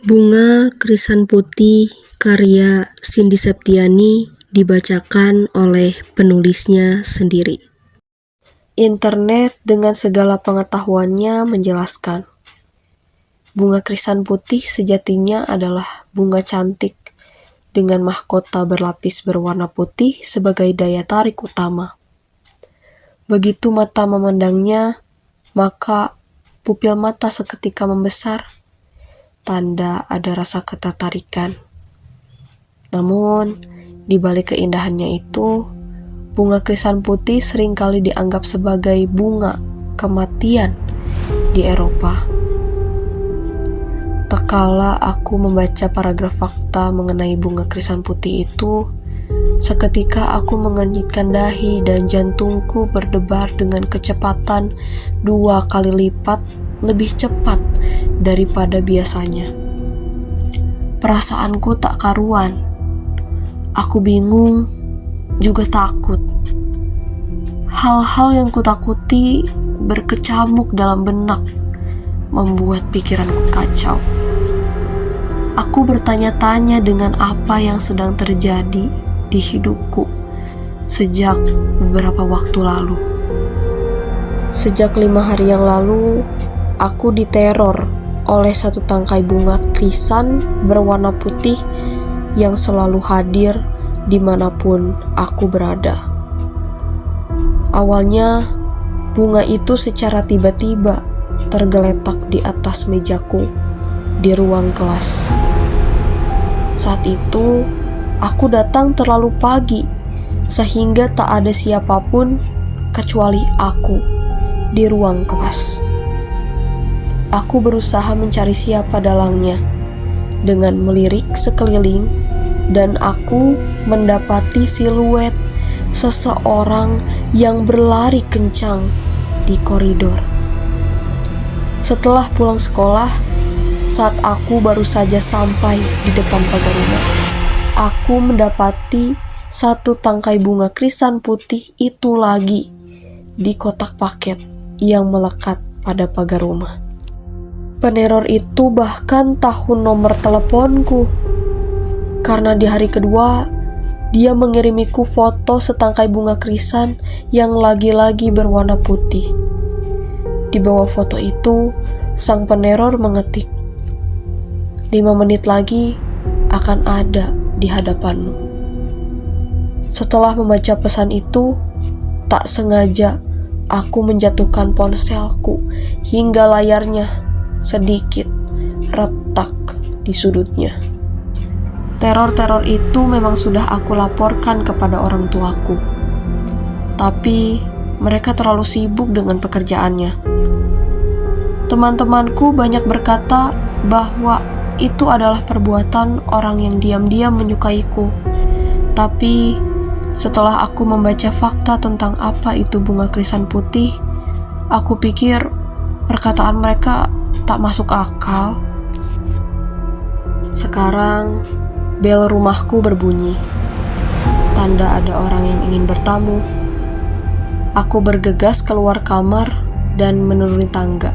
Bunga Krisan Putih karya Cindy Septiani dibacakan oleh penulisnya sendiri. Internet dengan segala pengetahuannya menjelaskan, bunga krisan putih sejatinya adalah bunga cantik dengan mahkota berlapis berwarna putih sebagai daya tarik utama. Begitu mata memandangnya, maka pupil mata seketika membesar, tanda ada rasa ketertarikan. Namun, di balik keindahannya itu, bunga krisan putih seringkali dianggap sebagai bunga kematian di Eropa. Tak kala aku membaca paragraf fakta mengenai bunga krisan putih itu, seketika aku mengenyitkan dahi dan jantungku berdebar dengan kecepatan 2 kali lipat lebih cepat daripada biasanya. Perasaanku tak karuan. Aku bingung, juga takut. Hal-hal yang kutakuti berkecamuk dalam benak, membuat pikiranku kacau. Aku bertanya-tanya dengan apa yang sedang terjadi di hidupku sejak beberapa waktu lalu. Sejak 5 hari yang lalu, aku diteror oleh satu tangkai bunga krisan berwarna putih yang selalu hadir dimanapun aku berada. Awalnya, bunga itu secara tiba-tiba tergeletak di atas mejaku di ruang kelas. Saat itu, aku datang terlalu pagi, sehingga tak ada siapapun kecuali aku di ruang kelas. Aku berusaha mencari siapa dalangnya dengan melirik sekeliling, dan aku mendapati siluet seseorang yang berlari kencang di koridor. Setelah pulang sekolah, saat aku baru saja sampai di depan pagar rumah, aku mendapati satu tangkai bunga krisan putih itu lagi di kotak paket yang melekat pada pagar rumah. Peneror itu bahkan tahu nomor teleponku, karena di hari kedua dia mengirimiku foto setangkai bunga krisan yang lagi-lagi berwarna putih. Di bawah foto itu, sang peneror mengetik, 5 menit lagi akan ada di hadapanmu. Setelah membaca pesan itu, tak sengaja aku menjatuhkan ponselku hingga layarnya sedikit retak di sudutnya. Teror-teror itu memang sudah aku laporkan kepada orang tuaku, tapi mereka terlalu sibuk dengan pekerjaannya. Teman-temanku banyak berkata bahwa itu adalah perbuatan orang yang diam-diam menyukaiku. Tapi setelah aku membaca fakta tentang apa itu bunga krisan putih, aku pikir perkataan mereka tak masuk akal. Sekarang bel rumahku berbunyi, tanda ada orang yang ingin bertamu. Aku bergegas keluar kamar dan menuruni tangga.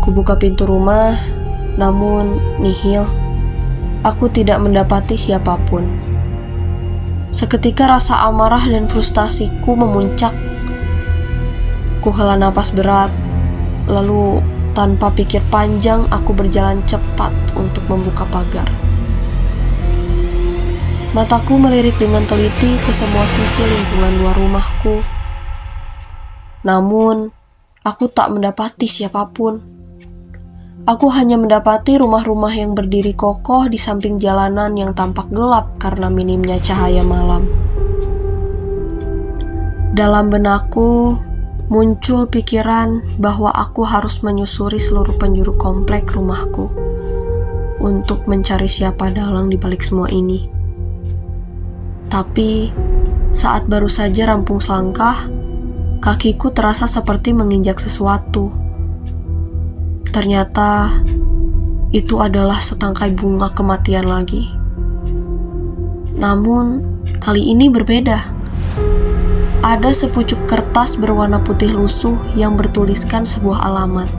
Kubuka pintu rumah, namun nihil. Aku tidak mendapati siapapun. Seketika rasa amarah dan frustasiku memuncak. Kuhela napas berat, lalu tanpa pikir panjang aku berjalan cepat untuk membuka pagar. Mataku melirik dengan teliti ke semua sisi lingkungan luar rumahku. Namun, aku tak mendapati siapapun. Aku hanya mendapati rumah-rumah yang berdiri kokoh di samping jalanan yang tampak gelap karena minimnya cahaya malam. Dalam benakku muncul pikiran bahwa aku harus menyusuri seluruh penjuru komplek rumahku untuk mencari siapa dalang di balik semua ini. Tapi saat baru saja rampung selangkah, kakiku terasa seperti menginjak sesuatu. Ternyata itu adalah setangkai bunga kematian lagi. Namun kali ini berbeda. Ada sepucuk kertas berwarna putih lusuh yang bertuliskan sebuah alamat.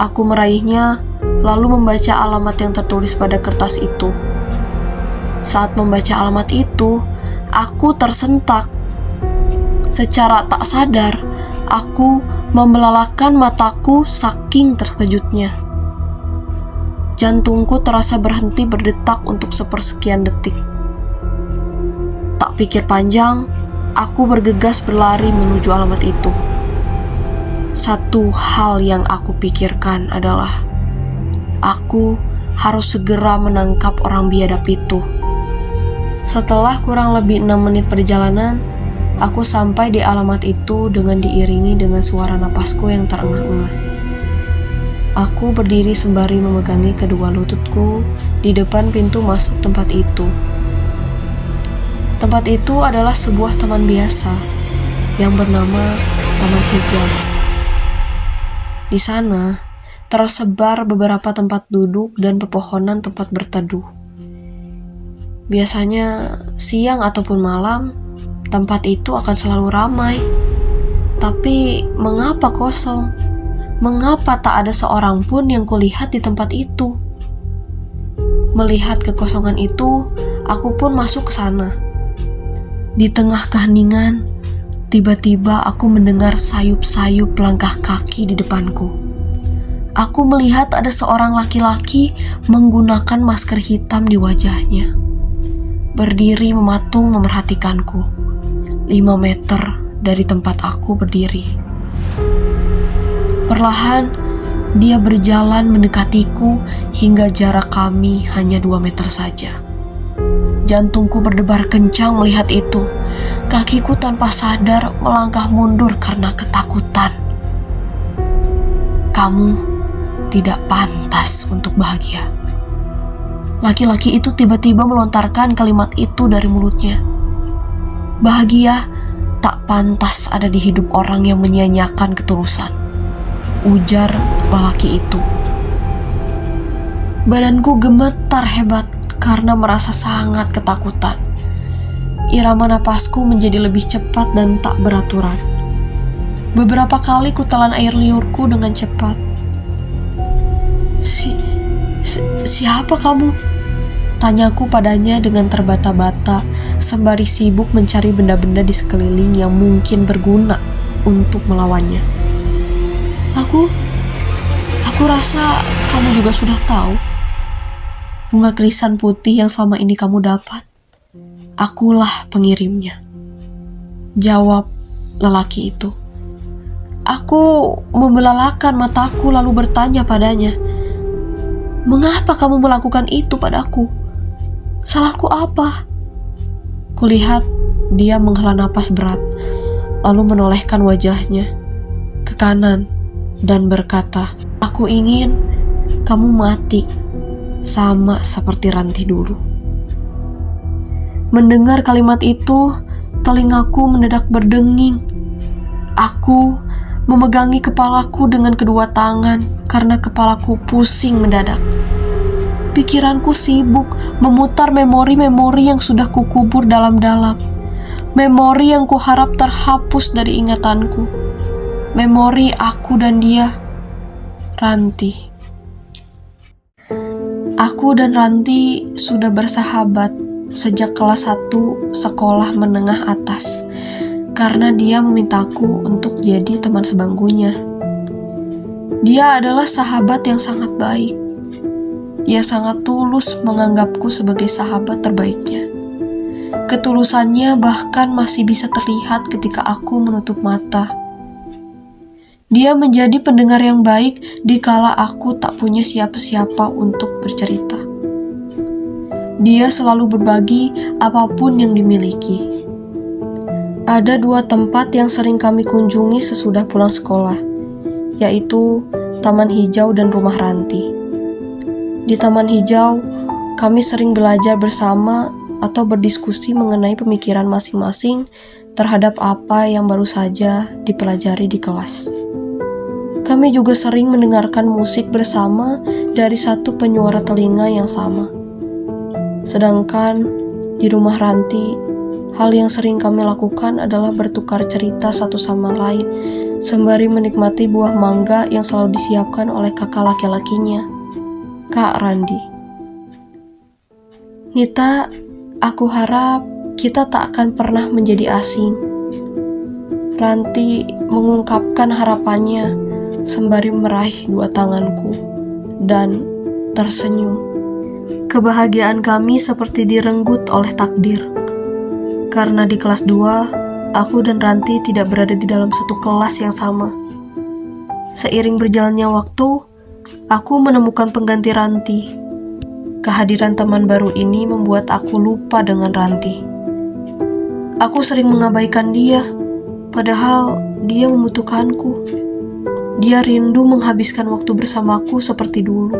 Aku meraihnya lalu membaca alamat yang tertulis pada kertas itu. Saat membaca alamat itu, aku tersentak. Secara tak sadar, aku membelalakan mataku saking terkejutnya. Jantungku terasa berhenti berdetak untuk sepersekian detik. Tak pikir panjang, aku bergegas berlari menuju alamat itu. Satu hal yang aku pikirkan adalah aku harus segera menangkap orang biadab itu. Setelah kurang lebih 6 menit perjalanan, aku sampai di alamat itu dengan diiringi dengan suara napasku yang terengah-engah. Aku berdiri sembari memegangi kedua lututku di depan pintu masuk tempat itu. Tempat itu adalah sebuah taman biasa yang bernama Taman Hijau. Di sana tersebar beberapa tempat duduk dan pepohonan tempat berteduh. Biasanya siang ataupun malam, tempat itu akan selalu ramai. Tapi mengapa kosong? Mengapa tak ada seorang pun yang kulihat di tempat itu? Melihat kekosongan itu, aku pun masuk ke sana. Di tengah keheningan, tiba-tiba aku mendengar sayup-sayup langkah kaki di depanku. Aku melihat ada seorang laki-laki menggunakan masker hitam di wajahnya, berdiri mematung memerhatikanku 5 meter dari tempat aku berdiri. Perlahan dia berjalan mendekatiku hingga jarak kami hanya 2 meter saja. Jantungku berdebar kencang melihat itu. Kakiku tanpa sadar melangkah mundur karena ketakutan. Kamu tidak pantas untuk bahagia. Laki-laki itu tiba-tiba melontarkan kalimat itu dari mulutnya. Bahagia tak pantas ada di hidup orang yang menyia-nyiakan ketulusan, ujar lelaki itu. Badanku gemetar hebat karena merasa sangat ketakutan. Irama napasku menjadi lebih cepat dan tak beraturan. Beberapa kali kutelan air liurku dengan cepat. Siapa kamu? Tanyaku padanya dengan terbata-bata, sembari sibuk mencari benda-benda di sekeliling yang mungkin berguna untuk melawannya. Aku rasa kamu juga sudah tahu. Bunga krisan putih yang selama ini kamu dapat, akulah pengirimnya, jawab lelaki itu. Aku membelalakan mataku lalu bertanya padanya, mengapa kamu melakukan itu padaku? Salahku apa? Kulihat dia menghela napas berat, lalu menolehkan wajahnya ke kanan dan berkata, aku ingin kamu mati sama seperti Ranti dulu. Mendengar kalimat itu, telingaku mendadak berdenging. Aku memegangi kepalaku dengan kedua tangan karena kepalaku pusing mendadak. Pikiranku sibuk memutar memori-memori yang sudah kukubur dalam-dalam. Memori yang kuharap terhapus dari ingatanku. Memori aku dan dia, Ranti. Aku dan Ranti sudah bersahabat sejak kelas 1 sekolah menengah atas, karena dia memintaku untuk jadi teman sebangkunya. Dia adalah sahabat yang sangat baik. Ia sangat tulus menganggapku sebagai sahabat terbaiknya. Ketulusannya bahkan masih bisa terlihat ketika aku menutup mata. Dia menjadi pendengar yang baik dikala aku tak punya siapa-siapa untuk bercerita. Dia selalu berbagi apapun yang dimiliki. Ada 2 tempat yang sering kami kunjungi sesudah pulang sekolah, yaitu Taman Hijau dan Rumah Ranti. Di Taman Hijau, kami sering belajar bersama atau berdiskusi mengenai pemikiran masing-masing terhadap apa yang baru saja dipelajari di kelas. Kami juga sering mendengarkan musik bersama dari satu penyuara telinga yang sama. Sedangkan di Rumah Ranti, hal yang sering kami lakukan adalah bertukar cerita satu sama lain, sembari menikmati buah mangga yang selalu disiapkan oleh kakak laki-lakinya. Kak Randi. Nita, aku harap kita tak akan pernah menjadi asing. Ranti mengungkapkan harapannya sembari meraih dua tanganku dan tersenyum. Kebahagiaan kami seperti direnggut oleh takdir. Karena di kelas 2, aku dan Ranti tidak berada di dalam satu kelas yang sama. Seiring berjalannya waktu, aku menemukan pengganti Ranti. Kehadiran teman baru ini membuat aku lupa dengan Ranti. Aku sering mengabaikan dia, padahal dia membutuhkanku. Dia rindu menghabiskan waktu bersamaku seperti dulu.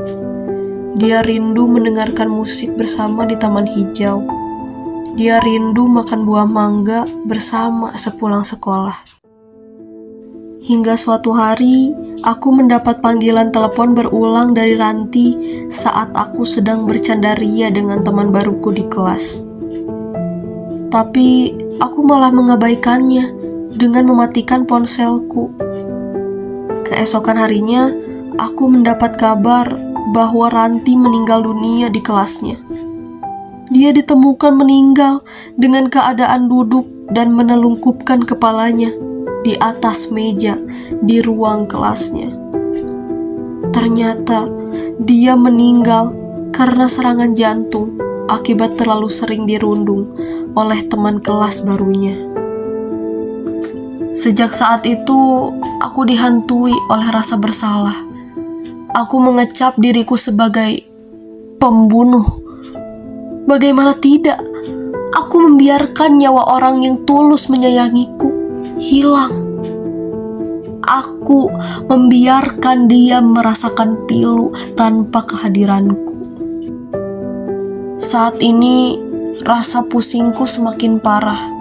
Dia rindu mendengarkan musik bersama di taman hijau. Dia rindu makan buah mangga bersama sepulang sekolah. Hingga suatu hari, aku mendapat panggilan telepon berulang dari Ranti saat aku sedang bercanda ria dengan teman baruku di kelas. Tapi, aku malah mengabaikannya dengan mematikan ponselku. Keesokan harinya, aku mendapat kabar bahwa Ranti meninggal dunia di kelasnya. Dia ditemukan meninggal dengan keadaan duduk dan menelungkupkan kepalanya di atas meja di ruang kelasnya. Ternyata dia meninggal karena serangan jantung akibat terlalu sering dirundung oleh teman kelas barunya. Sejak saat itu, aku dihantui oleh rasa bersalah. Aku mengecap diriku sebagai pembunuh. Bagaimana tidak? Aku membiarkan nyawa orang yang tulus menyayangiku hilang. Aku membiarkan dia merasakan pilu tanpa kehadiranku. Saat ini, rasa pusingku semakin parah.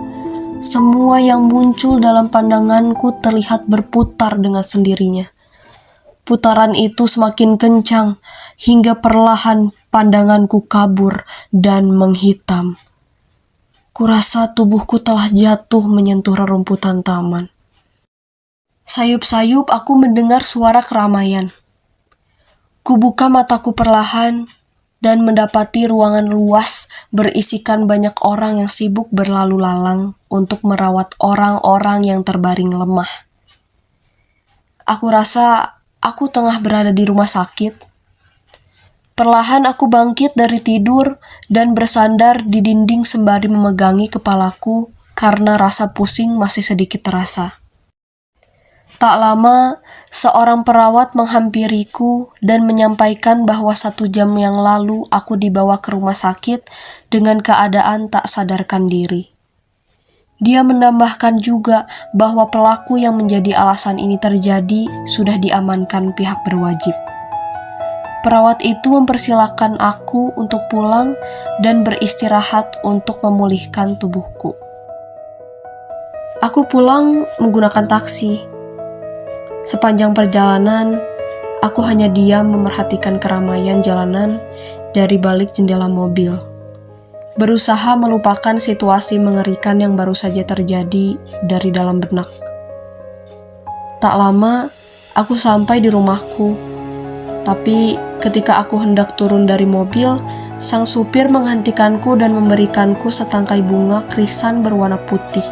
Semua yang muncul dalam pandanganku terlihat berputar dengan sendirinya. Putaran itu semakin kencang hingga perlahan pandanganku kabur dan menghitam. Kurasa tubuhku telah jatuh menyentuh rerumputan taman. Sayup-sayup aku mendengar suara keramaian. Kubuka mataku perlahan dan mendapati ruangan luas berisikan banyak orang yang sibuk berlalu lalang untuk merawat orang-orang yang terbaring lemah. Aku rasa aku tengah berada di rumah sakit. Perlahan aku bangkit dari tidur dan bersandar di dinding sembari memegangi kepalaku karena rasa pusing masih sedikit terasa. Tak lama, seorang perawat menghampiriku dan menyampaikan bahwa 1 jam yang lalu aku dibawa ke rumah sakit dengan keadaan tak sadarkan diri. Dia menambahkan juga bahwa pelaku yang menjadi alasan ini terjadi sudah diamankan pihak berwajib. Perawat itu mempersilahkan aku untuk pulang dan beristirahat untuk memulihkan tubuhku. Aku pulang menggunakan taksi. Sepanjang perjalanan, aku hanya diam memerhatikan keramaian jalanan dari balik jendela mobil. Berusaha melupakan situasi mengerikan yang baru saja terjadi dari dalam benak. Tak lama, aku sampai di rumahku. Tapi ketika aku hendak turun dari mobil, sang supir menghentikanku dan memberikanku setangkai bunga krisan berwarna putih.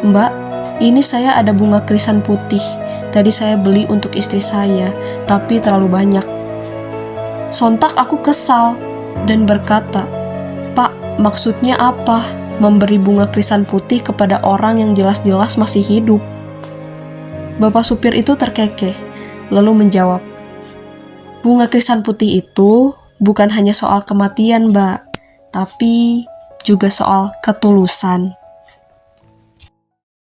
"Mbak, ini saya ada bunga krisan putih. Tadi saya beli untuk istri saya, tapi terlalu banyak." Sontak aku kesal dan berkata, "Pak, maksudnya apa? Memberi bunga krisan putih kepada orang yang jelas-jelas masih hidup?" Bapak supir itu terkekeh, lalu menjawab, "Bunga krisan putih itu bukan hanya soal kematian, Mbak, tapi juga soal ketulusan."